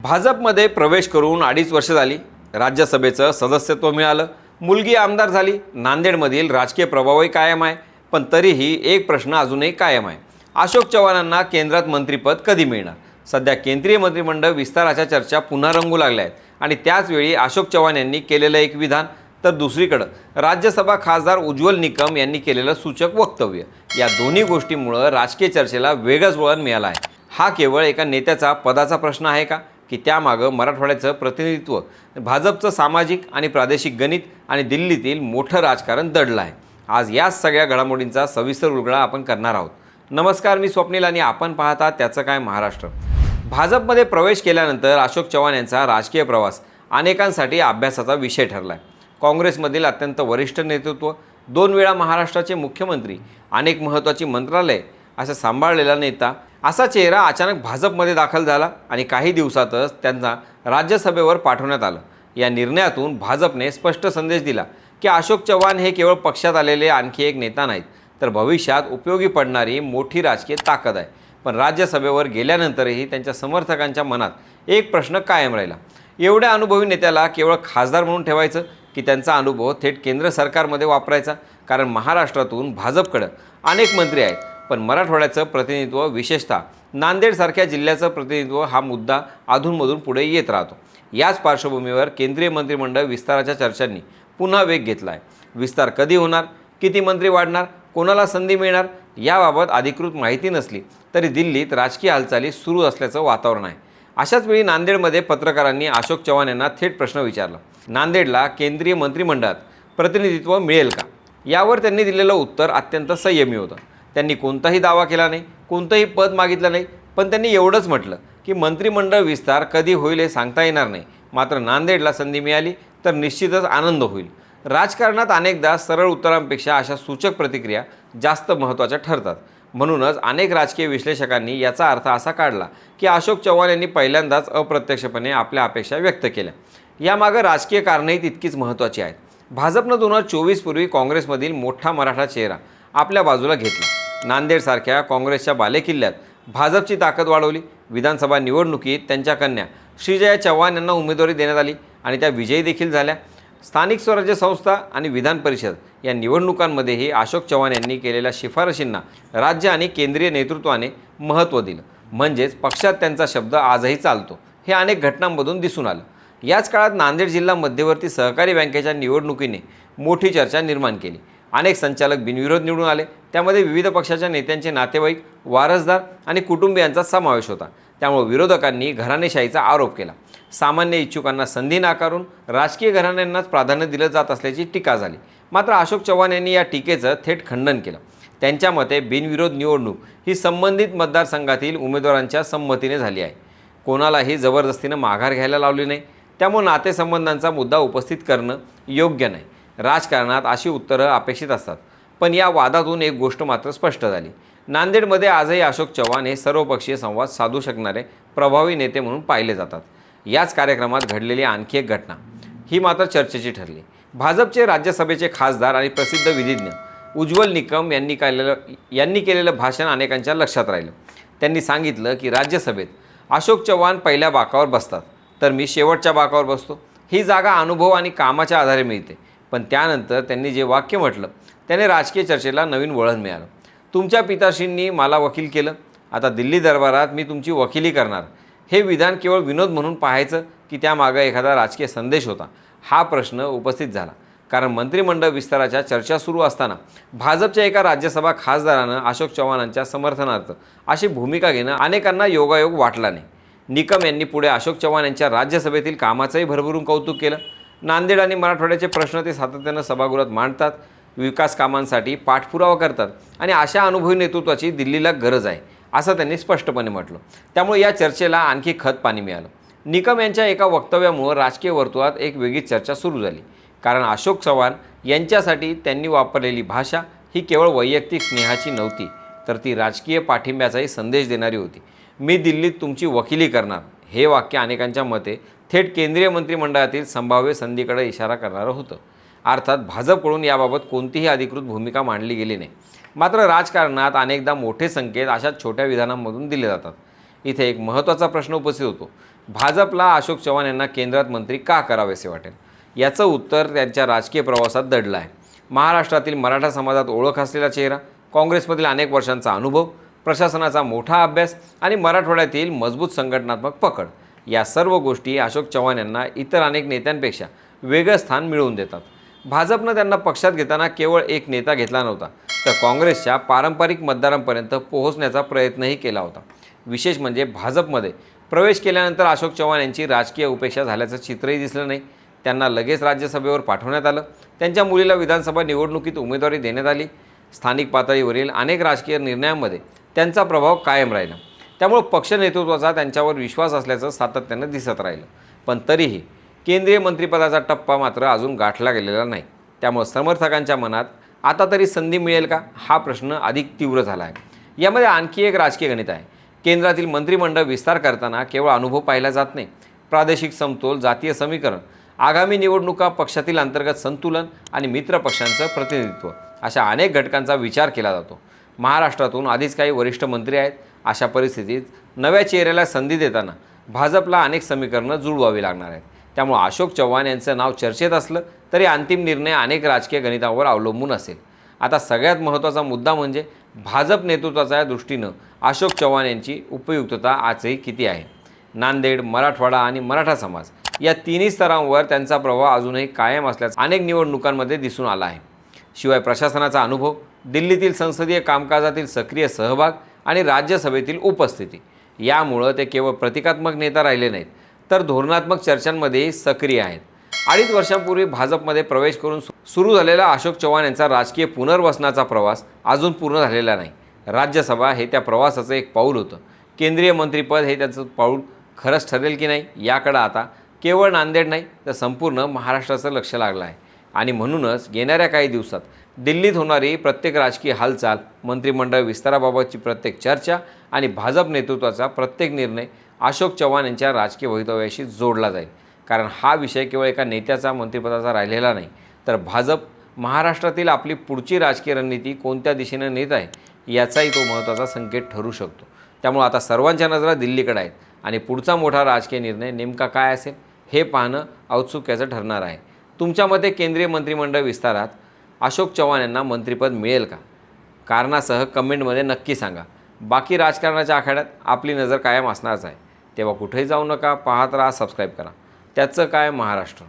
भाजपमध्ये प्रवेश करून 2.5 वर्ष झाली. राज्यसभेचं सदस्यत्व मिळालं. मुलगी आमदार झाली. नांदेडमधील राजकीय प्रभावही कायम आहे. पण तरीही एक प्रश्न अजूनही कायम आहे. अशोक चव्हाणांना केंद्रात मंत्रिपद कधी मिळणार? सध्या केंद्रीय मंत्रिमंडळ विस्ताराच्या चर्चा पुन्हा रंगू लागल्या आहेत. आणि त्याचवेळी अशोक चव्हाण यांनी केलेलं एक विधान, तर दुसरीकडे राज्यसभा खासदार उज्ज्वल निकम यांनी केलेलं सूचक वक्तव्य, या दोन्ही गोष्टींमुळे राजकीय चर्चेला वेगळंच वळण मिळालं आहे. हा केवळ एका नेत्याचा पदाचा प्रश्न आहे का, की त्यामागं मराठवाड्याचं प्रतिनिधित्व, भाजपचं सामाजिक आणि प्रादेशिक गणित आणि दिल्लीतील मोठं राजकारण दडलं आहे? आज याच सगळ्या घडामोडींचा सविस्तर उलगडा आपण करणार आहोत. नमस्कार, मी स्वप्नील आणि आपण पाहता त्याचं काय महाराष्ट्र. भाजपमध्ये प्रवेश केल्यानंतर अशोक चव्हाण यांचा राजकीय प्रवास अनेकांसाठी अभ्यासाचा विषय ठरला आहे. काँग्रेसमधील अत्यंत वरिष्ठ नेतृत्व, 2 वेळा महाराष्ट्राचे मुख्यमंत्री, अनेक महत्त्वाची मंत्रालये असं सांभाळलेला नेता, असा चेहरा अचानक भाजपमध्ये दाखल झाला आणि काही दिवसातच त्यांना राज्यसभेवर पाठवण्यात आलं. या निर्णयातून भाजपने स्पष्ट संदेश दिला की अशोक चव्हाण हे केवळ पक्षात आलेले आणखी एक नेता नाहीत, तर भविष्यात उपयोगी पडणारी मोठी राजकीय ताकद आहे. पण राज्यसभेवर गेल्यानंतरही त्यांच्या समर्थकांच्या मनात एक प्रश्न कायम राहिला. एवढ्या अनुभवी नेत्याला केवळ खासदार म्हणून ठेवायचं, की त्यांचा अनुभव थेट केंद्र सरकारमध्ये वापरायचा? कारण महाराष्ट्रातून भाजपकडे अनेक मंत्री आहेत, पण मराठवाड्याचं प्रतिनिधित्व, विशेषतः नांदेडसारख्या जिल्ह्याचं प्रतिनिधित्व, हा मुद्दा अधूनमधून पुढे येत राहतो. याच पार्श्वभूमीवर केंद्रीय मंत्रिमंडळ विस्ताराच्या चर्चांनी पुन्हा वेग घेतला आहे. विस्तार कधी होणार, किती मंत्री वाढणार, कोणाला संधी मिळणार, याबाबत अधिकृत माहिती नसली तरी दिल्लीत राजकीय हालचाली सुरू असल्याचं वातावरण आहे. अशाच वेळी नांदेडमध्ये पत्रकारांनी अशोक चव्हाण यांना थेट प्रश्न विचारला. नांदेडला केंद्रीय मंत्रिमंडळात प्रतिनिधित्व मिळेल का? यावर त्यांनी दिलेलं उत्तर अत्यंत संयमी होतं. त्यांनी कोणताही दावा केला नाही, कोणतंही पद मागितलं नाही, पण त्यांनी एवढंच म्हटलं की मंत्रिमंडळ विस्तार कधी होईल हे सांगता येणार नाही, मात्र नांदेडला संधी मिळाली तर निश्चितच आनंद होईल. राजकारणात अनेकदा सरळ उत्तरांपेक्षा अशा सूचक प्रतिक्रिया जास्त महत्त्वाच्या ठरतात. म्हणूनच अनेक राजकीय विश्लेषकांनी याचा अर्थ असा काढला की अशोक चव्हाण यांनी पहिल्यांदाच अप्रत्यक्षपणे आपल्या अपेक्षा व्यक्त केल्या. यामागं राजकीय कारणंही तितकीच महत्त्वाची आहेत. भाजपनं 2024 पूर्वी काँग्रेसमधील मोठा मराठा चेहरा आपल्या बाजूला घेतला. नांदेडसारख्या काँग्रेसच्या बालेकिल्ल्यात भाजपची ताकद वाढवली. विधानसभा निवडणुकीत त्यांच्या कन्या श्रीजया चव्हाण यांना उमेदवारी देण्यात आली आणि त्या विजयी देखील झाल्या. स्थानिक स्वराज्य संस्था आणि विधान परिषद या निवडणुकांमध्येही अशोक चव्हाण यांनी केलेल्या शिफारशींना राज्य आणि केंद्रीय नेतृत्वाने महत्त्व दिलं. म्हणजेच पक्षात त्यांचा शब्द आजही चालतो, हे अनेक घटनांमधून दिसून आलं. याच काळात नांदेड जिल्हा मध्यवर्ती सहकारी बँकेच्या निवडणुकीने मोठी चर्चा निर्माण केली. अनेक संचालक बिनविरोध निवडून आले. त्यामध्ये विविध पक्षाच्या नेत्यांचे नातेवाईक, वारसदार आणि कुटुंबियांचा समावेश होता. त्यामुळे विरोधकांनी घराणेशाहीचा आरोप केला. सामान्य इच्छुकांना संधी नाकारून राजकीय घराण्यांनाच प्राधान्य दिलं जात असल्याची टीका झाली. मात्र अशोक चव्हाण यांनी या टीकेचं थेट खंडन केलं. त्यांच्या मते बिनविरोध निवडणूक ही संबंधित मतदारसंघातील उमेदवारांच्या संमतीने झाली आहे. कोणालाही जबरदस्तीनं माघार घ्यायला लावली नाही. त्यामुळे नातेसंबंधांचा मुद्दा उपस्थित करणं योग्य नाही. राजकारणात अशी उत्तरं अपेक्षित असतात. पण या वादातून एक गोष्ट मात्र स्पष्ट झाली. नांदेडमध्ये आजही अशोक चव्हाण हे सर्वपक्षीय संवाद साधू शकणारे प्रभावी नेते म्हणून पाहिले जातात. याच कार्यक्रमात घडलेली आणखी एक घटना ही मात्र चर्चेची ठरली. भाजपचे राज्यसभेचे खासदार आणि प्रसिद्ध विधिज्ञ उज्ज्वल निकम यांनी केलेलं भाषण अनेकांच्या लक्षात राहिलं. त्यांनी सांगितलं की राज्यसभेत अशोक चव्हाण पहिल्या बाकावर बसतात, तर मी शेवटच्या बाकावर बसतो. ही जागा अनुभव आणि कामाच्या आधारे मिळते. पण त्यानंतर त्यांनी जे वाक्य म्हटलं त्याने राजकीय चर्चेला नवीन वळण मिळालं. तुमच्या पिताश्रींनी मला वकील केलं, आता दिल्ली दरबारात मी तुमची वकिली करणार. हे विधान केवळ विनोद म्हणून पाहायचं की त्यामागं एखादा राजकीय संदेश होता, हा प्रश्न उपस्थित झाला. कारण मंत्रिमंडळ विस्ताराच्या चर्चा सुरू असताना भाजपच्या एका राज्यसभा खासदारानं अशोक चव्हाणांच्या समर्थनार्थ अशी भूमिका घेणं अनेकांना योगायोग वाटला नाही. निकम यांनी पुढे अशोक चव्हाण यांच्या राज्यसभेतील कामाचंही भरभरून कौतुक केलं. नांदेड आणि मराठवाड्याचे प्रश्न ते सातत्यानं सभागृहात मांडतात, विकास कामांसाठी पाठपुरावा करतात आणि अशा अनुभवी नेतृत्वाची दिल्लीला गरज आहे, असं त्यांनी स्पष्टपणे म्हटलं. त्यामुळे या चर्चेला आणखी खत पाणी मिळालं. निकम यांच्या एका वक्तव्यामुळे राजकीय वर्तुळात एक वेगळीच चर्चा सुरू झाली. कारण अशोक चव्हाण यांच्यासाठी त्यांनी वापरलेली भाषा ही केवळ वैयक्तिक स्नेहाची नव्हती, तर ती राजकीय पाठिंब्याचाही संदेश देणारी होती. मी दिल्लीत तुमची वकिली करणार, हे वाक्य अनेकांच्या मते थेट केंद्रीय मंत्रिमंडळातील संभाव्य संधीकडे इशारा करणारं होतं. अर्थात भाजपकडून याबाबत कोणतीही अधिकृत भूमिका मांडली गेली नाही. मात्र राजकारणात अनेकदा मोठे संकेत अशा छोट्या विधानांमधून दिले जातात. इथे एक महत्त्वाचा प्रश्न उपस्थित होतो. भाजपला अशोक चव्हाण यांना केंद्रात मंत्री का करावेसे वाटेल? याचं उत्तर त्यांच्या राजकीय प्रवासात दडलं आहे. महाराष्ट्रातील मराठा समाजात ओळख असलेला चेहरा, काँग्रेसमधील अनेक वर्षांचा अनुभव, प्रशासनाचा मोठा अभ्यास आणि मराठवाड्यातील मजबूत संघटनात्मक पकड, या सर्व गोष्टी अशोक चव्हाण यांना इतर अनेक नेत्यांपेक्षा वेगळं स्थान मिळवून देतात. भाजपनं त्यांना पक्षात घेताना केवळ एक नेता घेतला नव्हता, तर काँग्रेसच्या पारंपरिक मतदारांपर्यंत पोहोचण्याचा प्रयत्नही केला होता. विशेष म्हणजे भाजपमध्ये प्रवेश केल्यानंतर अशोक चव्हाण यांची राजकीय उपेक्षा झाल्याचं चित्रही दिसलं नाही. त्यांना लगेच राज्यसभेवर पाठवण्यात आलं. त्यांच्या मुलीला विधानसभा निवडणुकीत उमेदवारी देण्यात आली. स्थानिक पातळीवरील अनेक राजकीय निर्णयांमध्ये त्यांचा प्रभाव कायम राहिला. त्यामुळे पक्ष नेतृत्वाचा त्यांच्यावर विश्वास असल्याचं सातत्यानं दिसत राहिलं. पण तरीही केंद्रीय मंत्रिपदाचा टप्पा मात्र अजून गाठला गेलेला नाही. त्यामुळे समर्थकांच्या मनात आता तरी संधी मिळेल का, हा प्रश्न अधिक तीव्र झाला आहे. यामध्ये आणखी एक राजकीय गणित आहे. केंद्रातील मंत्रिमंडळ विस्तार करताना केवळ अनुभव पाहिला जात नाही. प्रादेशिक समतोल, जातीय समीकरण, आगामी निवडणुका, पक्षातील अंतर्गत संतुलन आणि मित्र पक्षांचं प्रतिनिधित्व, अशा अनेक घटकांचा विचार केला जातो. महाराष्ट्रातून आधीच काही वरिष्ठ मंत्री आहेत. अशा परिस्थितीत नव्या चेहऱ्याला संधी देताना भाजपला अनेक समीकरणं जुळवावी लागणार आहेत. त्यामुळे अशोक चव्हाण यांचं नाव चर्चेत असलं तरी अंतिम निर्णय अनेक राजकीय गणितांवर अवलंबून असेल. आता सगळ्यात महत्त्वाचा मुद्दा म्हणजे भाजप नेतृत्वाच्या दृष्टीनं अशोक चव्हाण यांची उपयुक्तता आजही किती आहे. नांदेड, मराठवाडा आणि मराठा समाज या तिन्ही स्तरांवर त्यांचा प्रभाव अजूनही कायम असल्याचं अनेक निवडणुकांमध्ये दिसून आला आहे. शिवाय प्रशासनाचा अनुभव, दिल्लीतील संसदीय कामकाजातील सक्रिय सहभाग आणि राज्यसभेतील उपस्थिती, यामुळं ते केवळ प्रतिकात्मक नेता राहिले नाहीत, तर धोरणात्मक चर्चांमध्येही सक्रिय आहेत. 2.5 वर्षांपूर्वी भाजपमध्ये प्रवेश करून सुरू झालेला अशोक चव्हाण यांचा राजकीय पुनर्वसनाचा प्रवास अजून पूर्ण झालेला नाही. राज्यसभा हे त्या प्रवासाचं एक पाऊल होतं. केंद्रीय मंत्रिपद हे त्याचं पाऊल खरंच ठरेल की नाही, याकडं आता केवळ नांदेड नाही तर संपूर्ण महाराष्ट्राचं लक्ष लागलं आहे. आणि म्हणूनच येणाऱ्या काही दिवसात दिल्लीत होणारी प्रत्येक राजकीय हालचाल, मंत्रिमंडळ विस्ताराबाबतची प्रत्येक चर्चा आणि भाजप नेतृत्वाचा प्रत्येक निर्णय अशोक चव्हाण यांच्या राजकीय भवितव्याशी जोडला जाईल. कारण हा विषय केवळ एका नेत्याचा, मंत्रिपदाचा राहिलेला नाही, तर भाजप महाराष्ट्रातील आपली पुढची राजकीय रणनीती कोणत्या दिशेनं नेत आहे याचाही तो महत्त्वाचा संकेत ठरू शकतो. त्यामुळे आता सर्वांच्या नजरा दिल्लीकडे आहेत आणि पुढचा मोठा राजकीय निर्णय नेमका काय असेल हे पाहणं औत्सुक्याचं ठरणार आहे. तुमच्या मते केंद्रीय मंत्रिमंडळ विस्तारात अशोक चव्हाण यांना मंत्रिपद मिळेल का? कारणासह कमेंटमध्ये नक्की सांगा. बाकी राजकारणाच्या आखाड्यात आपली नजर कायम असणारच आहे. तेव्हा कुठेही जाऊ नका, पाहत राहा, सबस्क्राईब करा. त्याचं काय महाराष्ट्र.